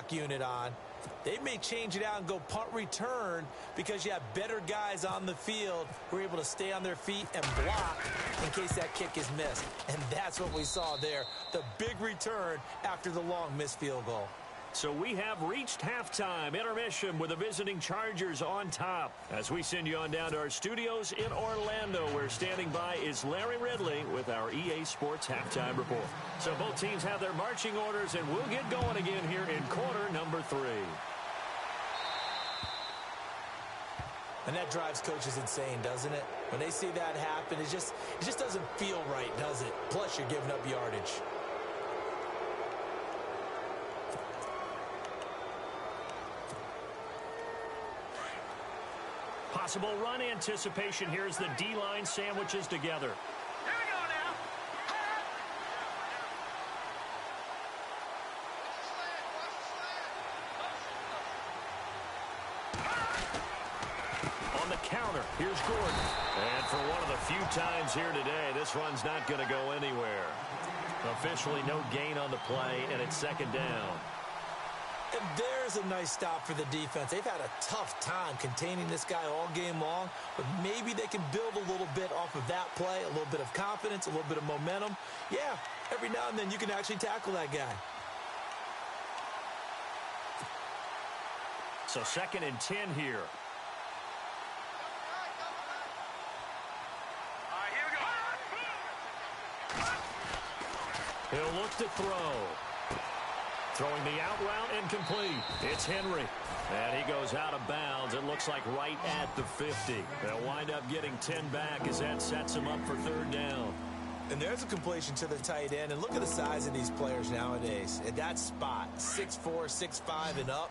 block unit on. They may change it out and go punt return because you have better guys on the field who are able to stay on their feet and block in case that kick is missed. And that's what we saw there, the big return after the long missed field goal. So we have reached halftime intermission with the visiting Chargers on top. As we send you on down to our studios in Orlando, where standing by is Larry Ridley with our EA Sports Halftime Report. So both teams have their marching orders, and we'll get going again here in quarter number 3. And that drives coaches insane, doesn't it? When they see that happen, it just doesn't feel right, does it? Plus, you're giving up yardage. Possible run anticipation here as the D-line sandwiches together. Here we go now. On the counter, here's Gordon. And for one of the few times here today, this run's not going to go anywhere. Officially no gain on the play, and it's second down. And there's a nice stop for the defense. They've had a tough time containing this guy all game long, but maybe they can build a little bit off of that play, a little bit of confidence, a little bit of momentum. Yeah, every now and then you can actually tackle that guy. So 2nd and 10 here. All right, here we go. He'll look to throw. Throwing the out route, incomplete. It's Henry. And he goes out of bounds. It looks like right at the 50. They'll wind up getting 10 back as that sets him up for 3rd down. And there's a completion to the tight end. And look at the size of these players nowadays. At that spot, 6'4", 6'5", and up.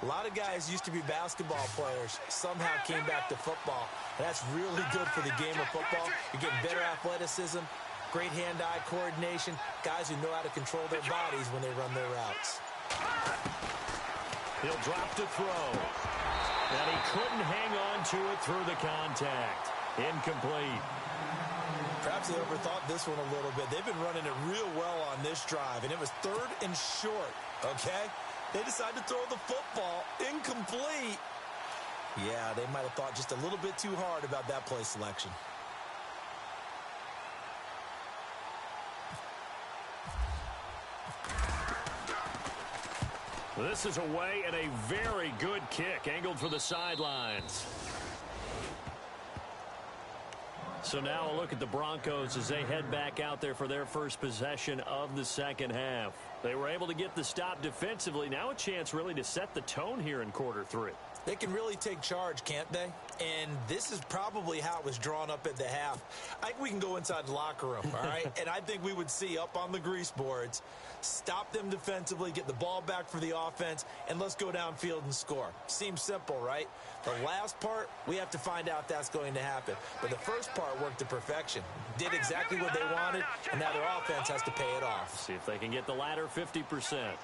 A lot of guys used to be basketball players, somehow came back to football. And that's really good for the game of football. You're getting better athleticism, great hand-eye coordination, guys who know how to control their bodies when they run their routes. He'll drop to throw. And he couldn't hang on to it through the contact. Incomplete. Perhaps they overthought this one a little bit. They've been running it real well on this drive, and it was 3rd and short, okay? They decided to throw the football incomplete. Yeah, they might have thought just a little bit too hard about that play selection. This is away and a very good kick angled for the sidelines. So now a look at the Broncos as they head back out there for their first possession of the second half. They were able to get the stop defensively. Now a chance really to set the tone here in quarter 3. They can really take charge, can't they? And this is probably how it was drawn up at the half. I think we can go inside the locker room, all right? And I think we would see up on the grease boards, stop them defensively, get the ball back for the offense, and let's go downfield and score. Seems simple, right? The last part, we have to find out if that's going to happen. But the first part worked to perfection. Did exactly what they wanted, and now their offense has to pay it off. See if they can get the latter 50%.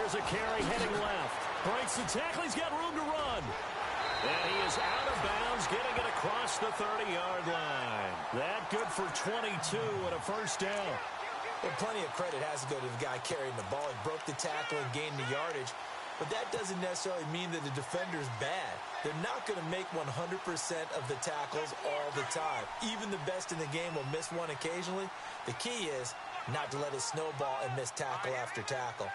A carry heading left. Breaks the tackle. He's got room to run. And he is out of bounds, getting it across the 30-yard line. That good for 22 and a first down. Well, plenty of credit has to go to the guy carrying the ball. He broke the tackle and gained the yardage. But that doesn't necessarily mean that the defender's bad. They're not going to make 100% of the tackles all the time. Even the best in the game will miss one occasionally. The key is not to let it snowball and miss tackle after tackle.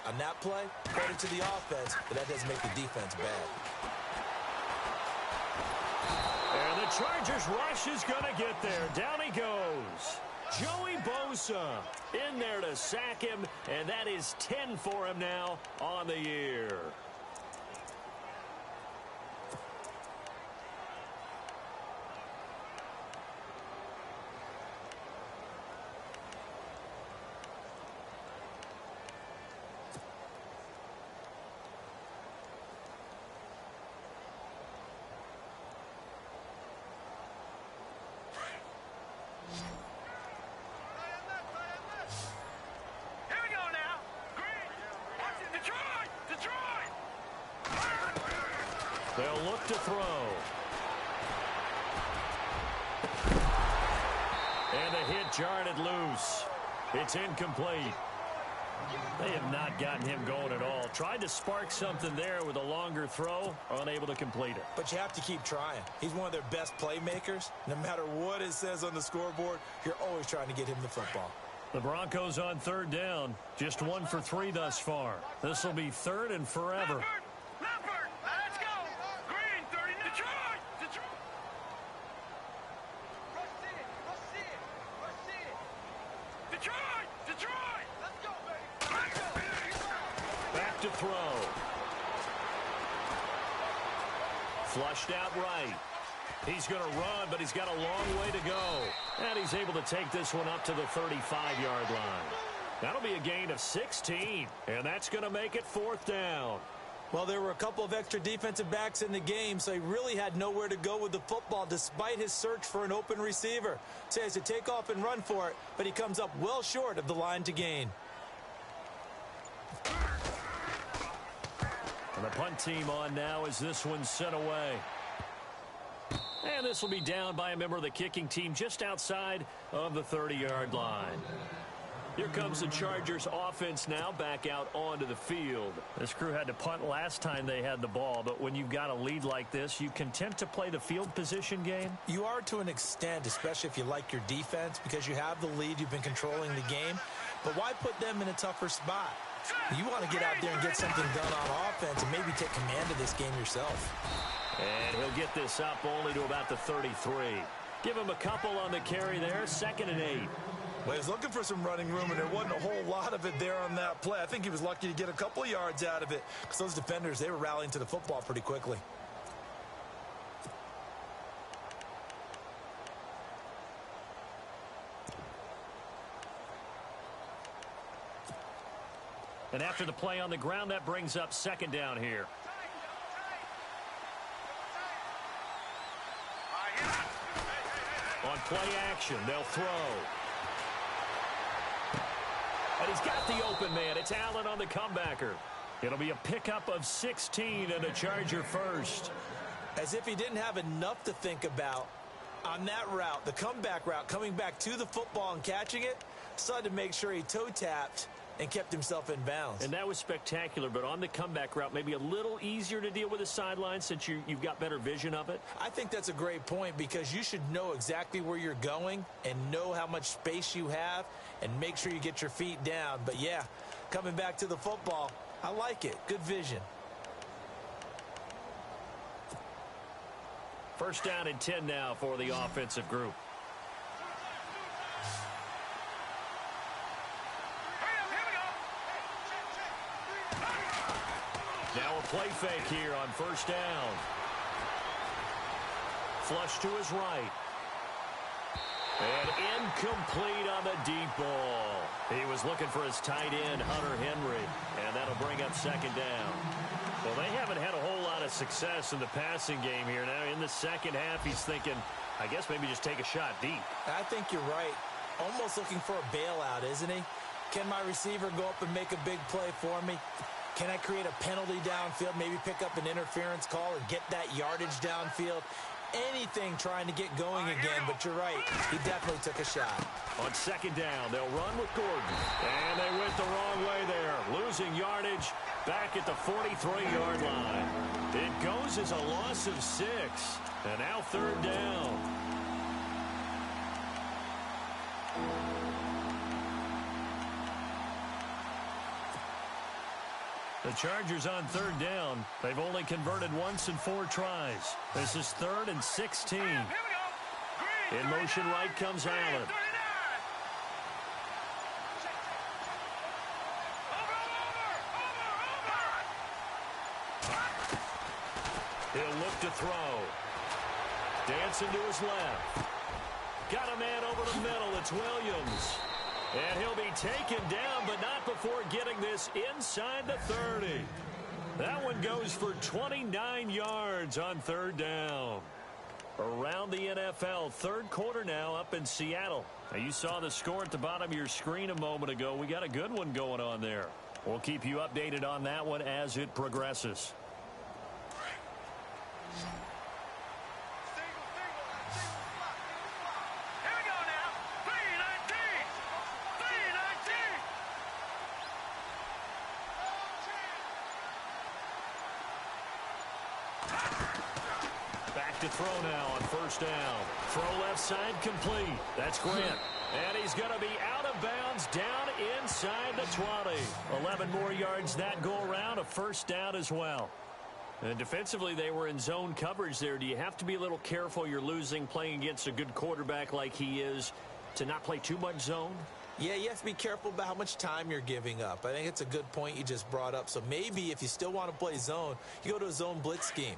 On that play, credit to the offense, but that doesn't make the defense bad. And the Chargers rush is going to get there. Down he goes. Joey Bosa in there to sack him, and that is 10 for him now on the year. They'll look to throw. And the hit jarred it loose. It's incomplete. They have not gotten him going at all. Tried to spark something there with a longer throw, unable to complete it. But you have to keep trying. He's one of their best playmakers. No matter what it says on the scoreboard, you're always trying to get him the football. The Broncos on third down. Just 1 for 3 thus far. This will be third and forever. Leopard, let's go. Green, 30, Detroit. Detroit. Let's go, baby. Back to throw. Flushed out right. He's going to run, but he's got a long way to go. And he's able to take this one up to the 35-yard line. That'll be a gain of 16, and that's going to make it fourth down. Well, there were a couple of extra defensive backs in the game, so he really had nowhere to go with the football despite his search for an open receiver. So he has to take off and run for it, but he comes up well short of the line to gain. And the punt team on now as this one's sent away. And this will be down by a member of the kicking team just outside of the 30-yard line. Here comes the Chargers offense now back out onto the field. This crew had to punt last time they had the ball, but when you've got a lead like this, you content to play the field position game? You are to an extent, especially if you like your defense, because you have the lead, you've been controlling the game. But why put them in a tougher spot? You want to get out there and get something done on offense and maybe take command of this game yourself. And he'll get this up only to about the 33. Give him a couple on the carry there, 2nd and 8. Well, he was looking for some running room, and there wasn't a whole lot of it there on that play. I think he was lucky to get a couple of yards out of it because those defenders, they were rallying to the football pretty quickly. And after the play on the ground, that brings up 2nd down here. On play action, they'll throw. And he's got the open man. It's Allen on the comebacker. It'll be a pickup of 16 and a Charger first. As if he didn't have enough to think about on that route, the comeback route, coming back to the football and catching it, decided to make sure he toe-tapped and kept himself in bounds. And that was spectacular, but on the comeback route, maybe a little easier to deal with the sideline since you've got better vision of it? I think that's a great point because you should know exactly where you're going and know how much space you have and make sure you get your feet down. But, yeah, coming back to the football, I like it. Good vision. First down and 10 now for the offensive group. Now a play fake here on first down. Flush to his right. And incomplete on the deep ball. He was looking for his tight end, Hunter Henry. And that'll bring up 2nd down. Well, they haven't had a whole lot of success in the passing game here. Now in the second half, he's thinking, I guess maybe just take a shot deep. I think you're right. Almost looking for a bailout, isn't he? Can my receiver go up and make a big play for me? Can I create a penalty downfield, maybe pick up an interference call or get that yardage downfield? Anything trying to get going again, but you're right. He definitely took a shot. On 2nd down, they'll run with Gordon. And they went the wrong way there. Losing yardage back at the 43-yard line. It goes as a loss of 6. And now 3rd down. The Chargers on 3rd down. They've only converted once in 4 tries. This is 3rd and 16. In motion right comes Allen. He'll look to throw. Dancing to his left. Got a man over the middle. It's Williams. And he'll be taken down, but not before getting this inside the 30. That one goes for 29 yards on 3rd down. Around the NFL, 3rd quarter now up in Seattle. Now, you saw the score at the bottom of your screen a moment ago. We got a good one going on there. We'll keep you updated on that one as it progresses. Here we go now. 319. 319. Back to throw now on first down. Throw left side complete. That's Grant. And he's going to be out of bounds down inside the 20. 11 more yards that go around. A first down as well. And defensively, they were in zone coverage there. Do you have to be a little careful you're losing playing against a good quarterback like he is to not play too much zone? Yeah, you have to be careful about how much time you're giving up. I think it's a good point you just brought up. So maybe if you still want to play zone, you go to a zone blitz scheme.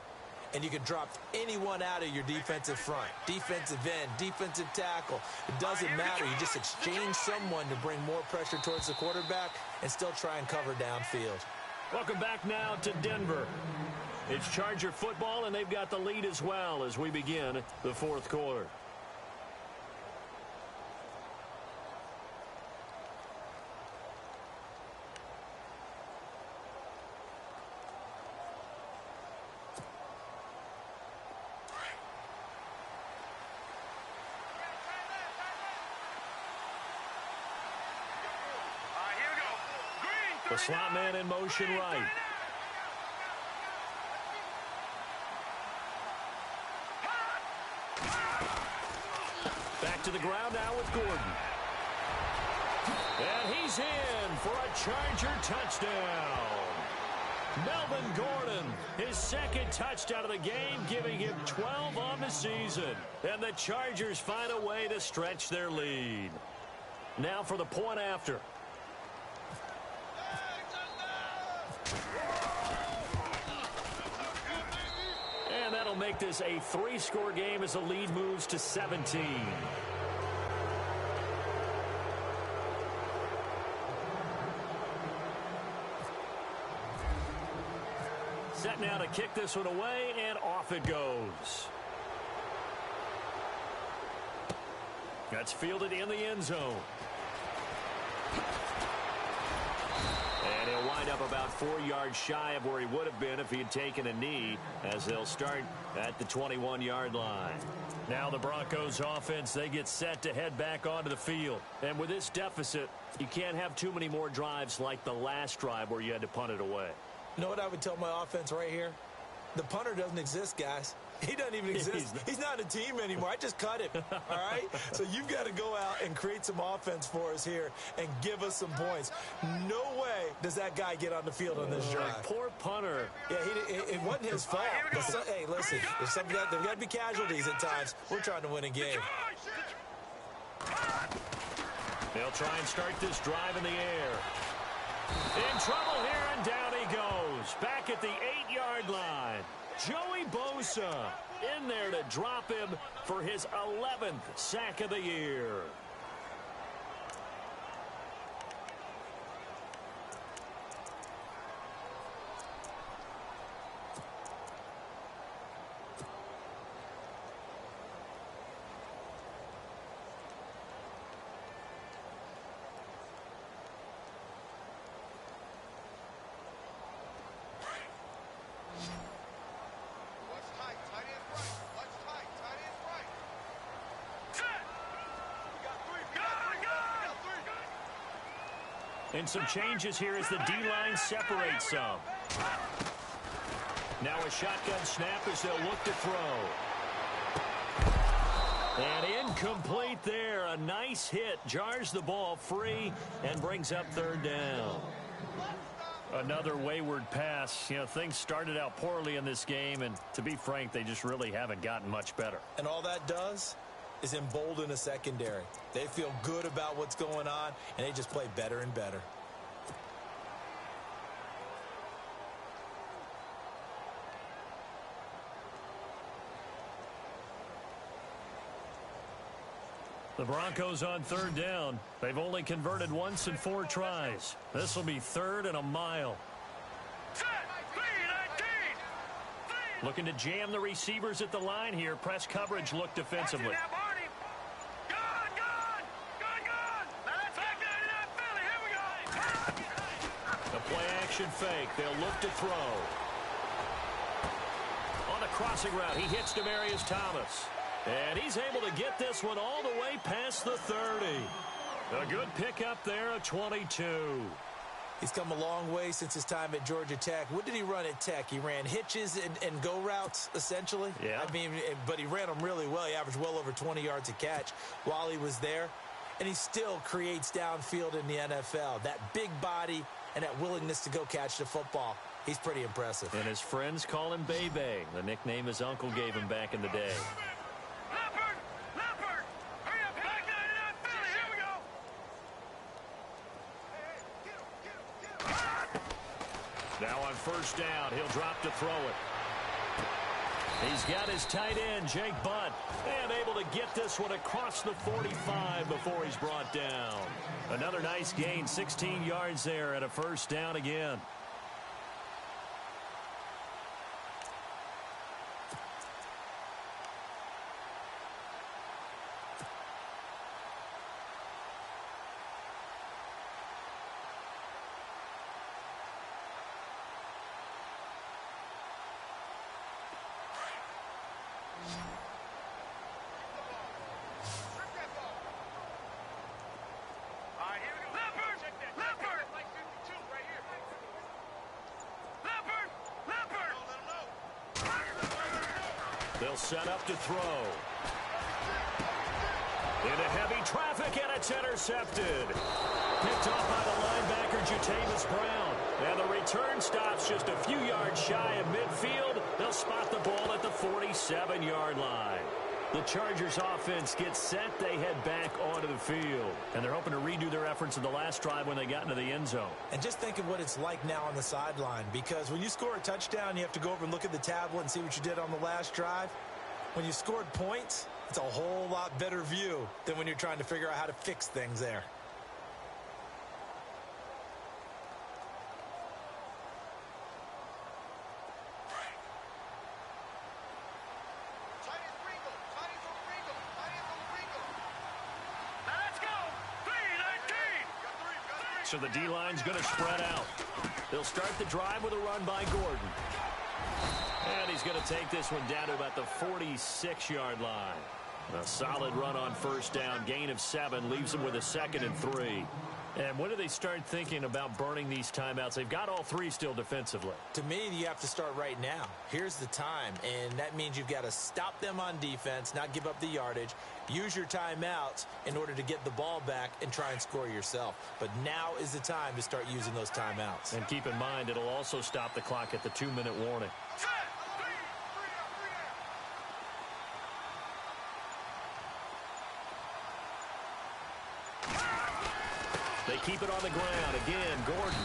And you can drop anyone out of your defensive front. Defensive end, defensive tackle. It doesn't matter. You just exchange someone to bring more pressure towards the quarterback and still try and cover downfield. Welcome back now to Denver. It's Charger football, and they've got the lead as well as we begin the fourth quarter. The slot man in motion right. Back to the ground now with Gordon. And he's in for a Charger touchdown. Melvin Gordon, his second touchdown of the game, giving him 12 on the season. And the Chargers find a way to stretch their lead. Now for the point after. And that'll make this a 3-score game as the lead moves to 17. Set now to kick this one away, and off it goes. That's fielded in the end zone. And he'll wind up about 4 yards shy of where he would have been if he had taken a knee, as they'll start at the 21-yard line. Now the Broncos offense, they get set to head back onto the field. And with this deficit, you can't have too many more drives like the last drive where you had to punt it away. You know what I would tell my offense right here? The punter doesn't exist, guys. He doesn't even exist. He's not a team anymore. I just cut him, all right? So you've got to go out and create some offense for us here and give us some points. No way does that guy get on the field on this drive. Poor punter. Yeah, it wasn't his fault. Hey, listen, there's got to be casualties at times. We're trying to win a game. They'll try and start this drive in the air. In trouble here, and down he goes. Back at the 8-yard line. Joey Bosa in there to drop him for his 11th sack of the year. And some changes here as the D-line separates some. Now a shotgun snap as they'll look to throw. And incomplete there. A nice hit. Jars the ball free and brings up third down. Another wayward pass. You know, things started out poorly in this game, and to be frank, they just really haven't gotten much better. And all that does is embolden a secondary. They feel good about what's going on, and they just play better and better. The Broncos on third down. They've only converted once in 4 tries. This will be 3rd and a mile. Looking to jam the receivers at the line here. Press coverage look defensively. The play action fake. They'll look to throw. On the crossing route. He hits Demaryius Thomas. And he's able to get this one all the way past the 30. A good pickup there, a 22. He's come a long way since his time at Georgia Tech. What did he run at Tech? He ran hitches and go routes, essentially. Yeah. I mean, but he ran them really well. He averaged well over 20 yards a catch while he was there. And he still creates downfield in the NFL. That big body and that willingness to go catch the football. He's pretty impressive. And his friends call him Bebe, the nickname his uncle gave him back in the day. Leopard! Hurry up, back 99 Philly, here we go! Now on first down, he'll drop to throw it. He's got his tight end, Jake Butt, and able to get this one across the 45 before he's brought down. Another nice gain, 16 yards there at a first down again. They'll set up to throw. Into heavy traffic, and it's intercepted. Picked off by the linebacker, Jatavis Brown. And the return stops just a few yards shy of midfield. They'll spot the ball at the 47-yard line. The Chargers offense gets set. They head back onto the field. And they're hoping to redo their efforts in the last drive when they got into the end zone. And just think of what it's like now on the sideline. Because when you score a touchdown, you have to go over and look at the tablet and see what you did on the last drive. When you scored points, it's a whole lot better view than when you're trying to figure out how to fix things there. So the D-line's going to spread out. They'll start the drive with a run by Gordon. And he's going to take this one down to about the 46-yard line. A solid run on first down. Gain of 7 leaves them with a 2nd and 3. And when do they start thinking about burning these timeouts? They've got all 3 still defensively. To me, you have to start right now. Here's the time, and that means you've got to stop them on defense, not give up the yardage, use your timeouts in order to get the ball back and try and score yourself. But now is the time to start using those timeouts. And keep in mind, it'll also stop the clock at the 2-minute warning. They keep it on the ground. Again, Gordon.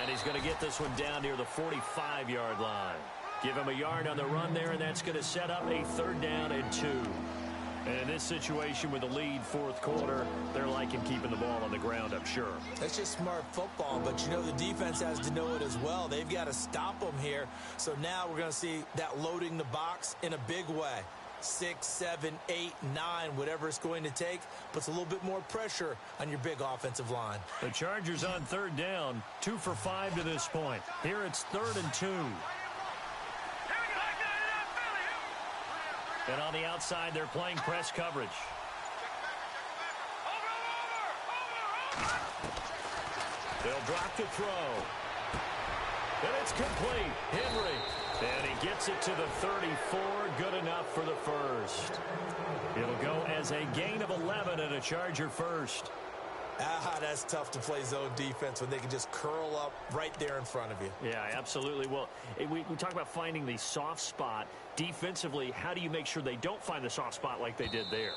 And he's going to get this one down near the 45-yard line. Give him a yard on the run there, and that's going to set up a 3rd down and 2. And in this situation with the lead 4th quarter, they're liking keeping the ball on the ground, I'm sure. That's just smart football, but you know the defense has to know it as well. They've got to stop them here. So now we're going to see that loading the box in a big way. 6, 7, 8, 9, whatever it's going to take, puts a little bit more pressure on your big offensive line. The Chargers on 3rd down, 2 for 5 to this point. Here it's 3rd and 2. And on the outside, they're playing press coverage. They'll drop to throw. And it's complete. Henry. And he gets it to the 34. Good enough for the first. It'll go as a gain of 11 and a Charger first. That's tough to play zone defense when they can just curl up right there in front of you. Yeah, absolutely. Well, we talk about finding the soft spot. Defensively, how do you make sure they don't find the soft spot like they did there?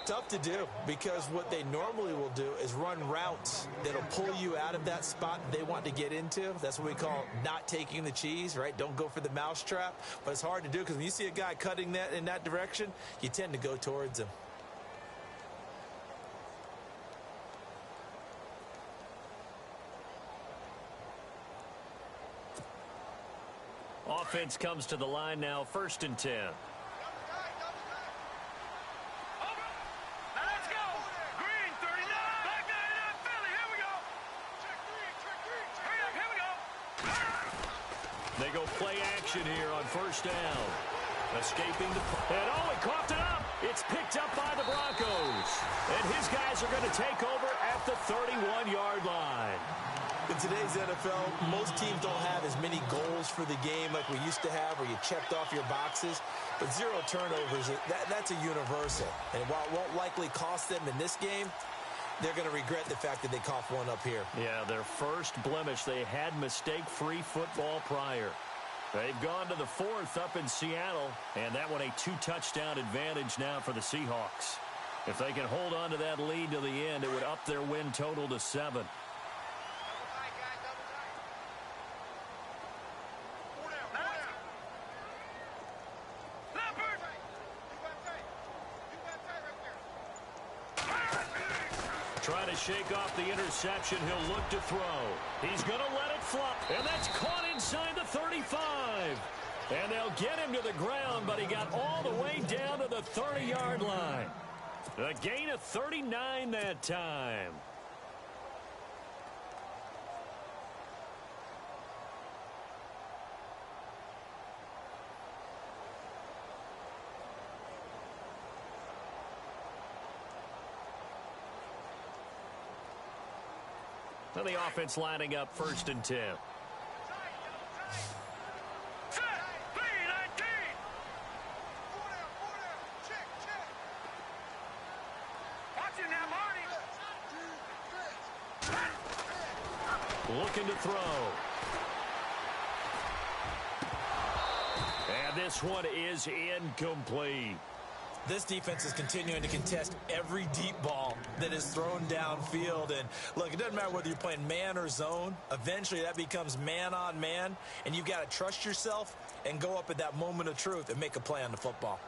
Tough to do, because what they normally will do is run routes that'll pull you out of that spot they want to get into. That's what we call not taking the cheese, right? Don't go for the mousetrap. But it's hard to do because when you see a guy cutting that in that direction, you tend to go towards him. Offense comes to the line now, 1st and 10. They go play action here on 1st down. Escaping the... And oh, he coughed it up. It's picked up by the Broncos. And his guys are going to take over at the 31-yard line. In today's NFL, most teams don't have as many goals for the game like we used to have where you checked off your boxes. But 0 turnovers, that's a universal. And while it won't likely cost them in this game, they're going to regret the fact that they coughed one up here. Yeah, their first blemish. They had mistake-free football prior. They've gone to the 4th up in Seattle, and that one a 2-touchdown advantage now for the Seahawks. If they can hold on to that lead to the end, it would up their win total to 7. Trying to shake off the interception. He'll look to throw. He's going to let it fly. And that's caught inside the 35. And they'll get him to the ground, but he got all the way down to the 30-yard line. A gain of 39 that time. Now the offense lining up 1st and 10. Looking to throw. And this one is incomplete. This defense is continuing to contest every deep ball that is thrown downfield. And, look, it doesn't matter whether you're playing man or zone. Eventually, that becomes man-on-man, and you've got to trust yourself and go up at that moment of truth and make a play on the football.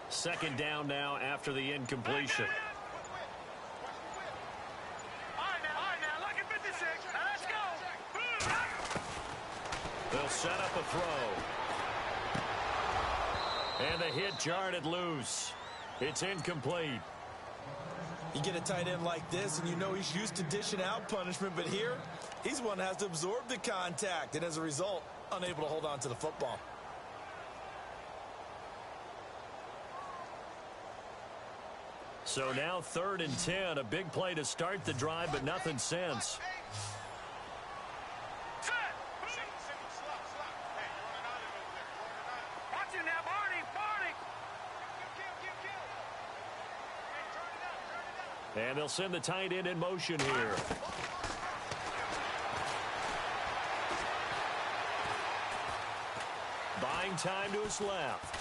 Second down now after the incompletion. They'll set up a throw. And the hit jarred loose. It's incomplete. You get a tight end like this, and you know he's used to dishing out punishment, but here, he's one that has to absorb the contact, and as a result, unable to hold on to the football. So now 3rd and 10, a big play to start the drive, but nothing since. And they'll send the tight end in motion here. Buying time to his left.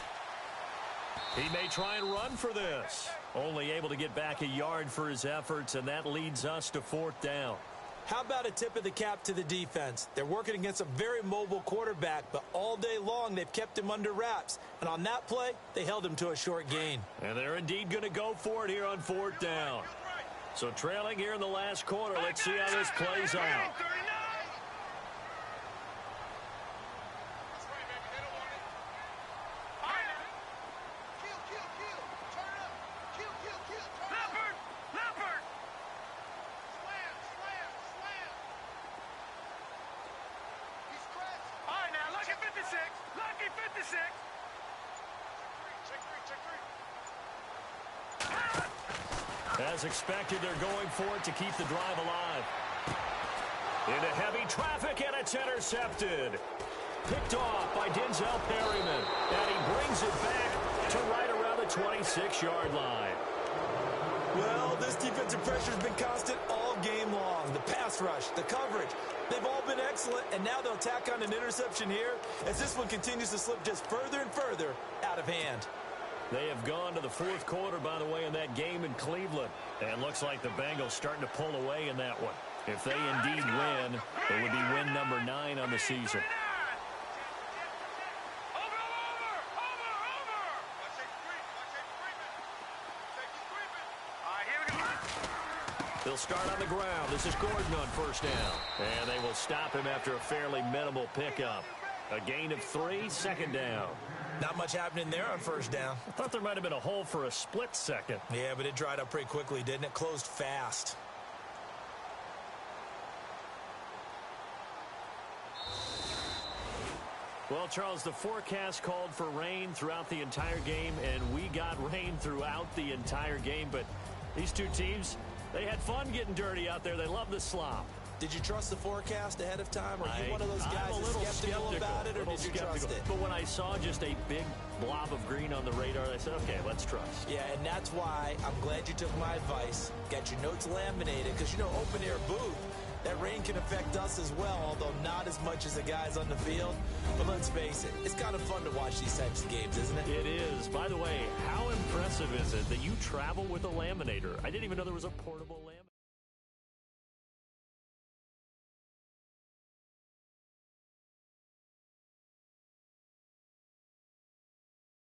He may try and run for this. Only able to get back a yard for his efforts, and that leads us to 4th down. How about a tip of the cap to the defense? They're working against a very mobile quarterback, but all day long they've kept him under wraps. And on that play, they held him to a short gain. And they're indeed going to go for it here on 4th down. So trailing here in the last quarter, let's see how this plays out. As expected, they're going for it to keep the drive alive. Into heavy traffic, and it's intercepted. Picked off by Denzel Perryman. And he brings it back to right around the 26-yard line. Well, this defensive pressure has been constant all game long. The pass rush, the coverage, they've all been excellent, and now they'll tack on an interception here as this one continues to slip just further and further out of hand. They have gone to the 4th quarter, by the way, in that game in Cleveland. And looks like the Bengals starting to pull away in that one. If they indeed win, it would be win number 9 on the season. They'll start on the ground. This is Gordon on first down. And they will stop him after a fairly minimal pickup. A gain of 3, second down. Not much happening there on first down. I thought there might have been a hole for a split second. Yeah, but it dried up pretty quickly, didn't it? Closed fast. Well, Charles, the forecast called for rain throughout the entire game, and we got rain throughout the entire game. But these two teams, they had fun getting dirty out there. They love the slop. Did you trust the forecast ahead of time? Are you one of those guys I'm a little skeptical about it, or did you trust it? But when I saw just a big blob of green on the radar, I said, okay, let's trust. Yeah, and that's why I'm glad you took my advice. Got your notes laminated, because, you know, open-air booth, that rain can affect us as well, although not as much as the guys on the field. But let's face it, it's kind of fun to watch these types of games, isn't it? It is. By the way, how impressive is it that you travel with a laminator? I didn't even know there was a portable laminator.